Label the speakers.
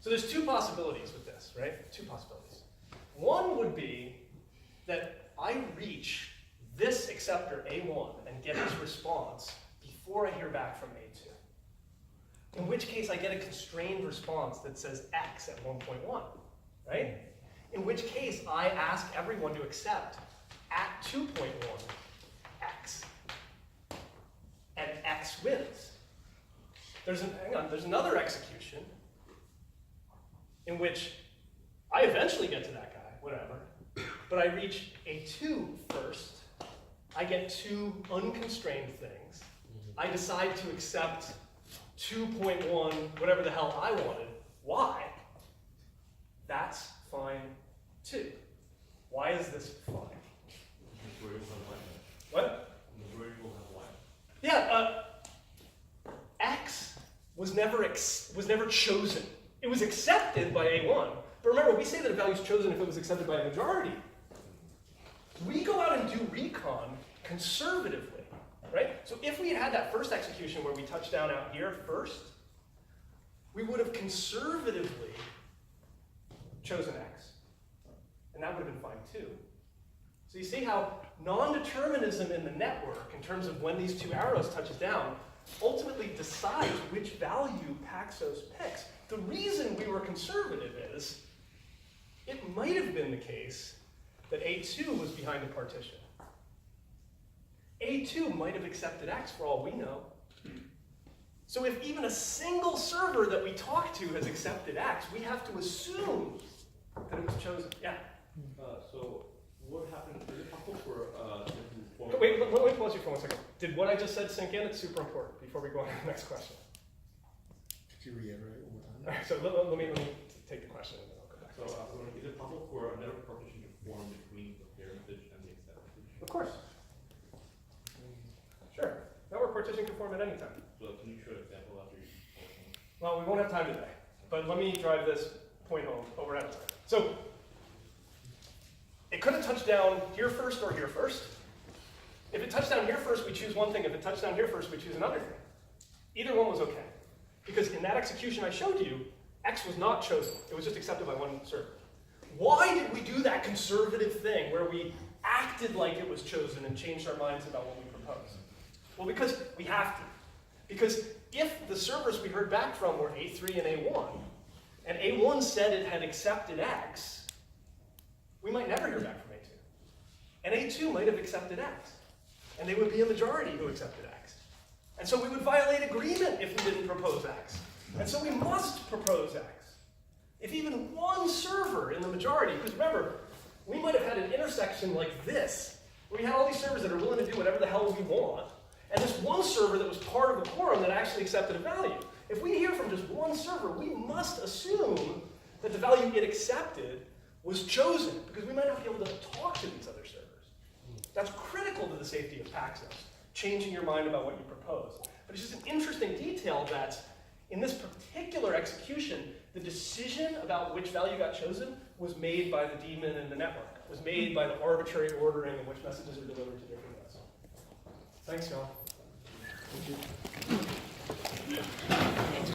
Speaker 1: So there's two possibilities with this, right? Two possibilities. One would be that I reach this acceptor A1 and get its response before I hear back from A2. In which case I get a constrained response that says X at 1.1, right? In which case I ask everyone to accept at 2.1 X. And X wins. There's another execution in which I eventually get to that guy, whatever, but I reach A2 first. I get two unconstrained things. I decide to accept 2.1, whatever the hell I wanted. Why? That's fine too. Why is this fine? What? Yeah, X was never chosen. It was accepted by A1. But remember, we say that a value is chosen if it was accepted by a majority. We go out and do recon conservatively, right? So if we had that first execution where we touched down out here first, we would have conservatively chosen X. And that would have been fine too. So you see how non-determinism in the network, in terms of when these two arrows touches down, ultimately decides which value Paxos picks. The reason we were conservative is, it might have been the case that A2 was behind the partition. A2 might have accepted X for all we know. So if even a single server that we talk to has accepted X, we have to assume that it was chosen. Yeah?
Speaker 2: So what happened? Is it possible for
Speaker 1: Wait, let me pause you for 1 second. Did what I just said sink in? It's super important before we go on to the next question.
Speaker 3: Could you reiterate one more time?
Speaker 1: All right, so let me take the question and then I'll go back.
Speaker 2: So is it possible for a network partition to form between the pair message and the accept message?
Speaker 1: Of course. Sure. Network partition can form at any time.
Speaker 2: So can you show an example after you?
Speaker 1: Well, we won't have time today, but let me drive this point home over out of time. So it could have touched down here first or here first. If it touched down here first, we choose one thing. If it touched down here first, we choose another thing. Either one was okay. Because in that execution I showed you, X was not chosen. It was just accepted by one server. Why did we do that conservative thing where we acted like it was chosen and changed our minds about what we proposed? Well, because we have to. Because if the servers we heard back from were A3 and A1, and A1 said it had accepted X, we might never hear back from A2. And A2 might have accepted X. And they would be a majority who accepted X. And so we would violate agreement if we didn't propose X. And so we must propose X. If even one server in the majority, because remember, we might have had an intersection like this, where we had all these servers that are willing to do whatever the hell we want, and this one server that was part of the quorum that actually accepted a value. If we hear from just one server, we must assume that the value it accepted was chosen, because we might not be able to talk to these other servers. That's critical to the safety of Paxos, changing your mind about what you propose. But it's just an interesting detail that in this particular execution, the decision about which value got chosen was made by the daemon in the network. It was made by the arbitrary ordering of which messages are delivered to different nodes. Thanks, y'all.
Speaker 3: Thank you.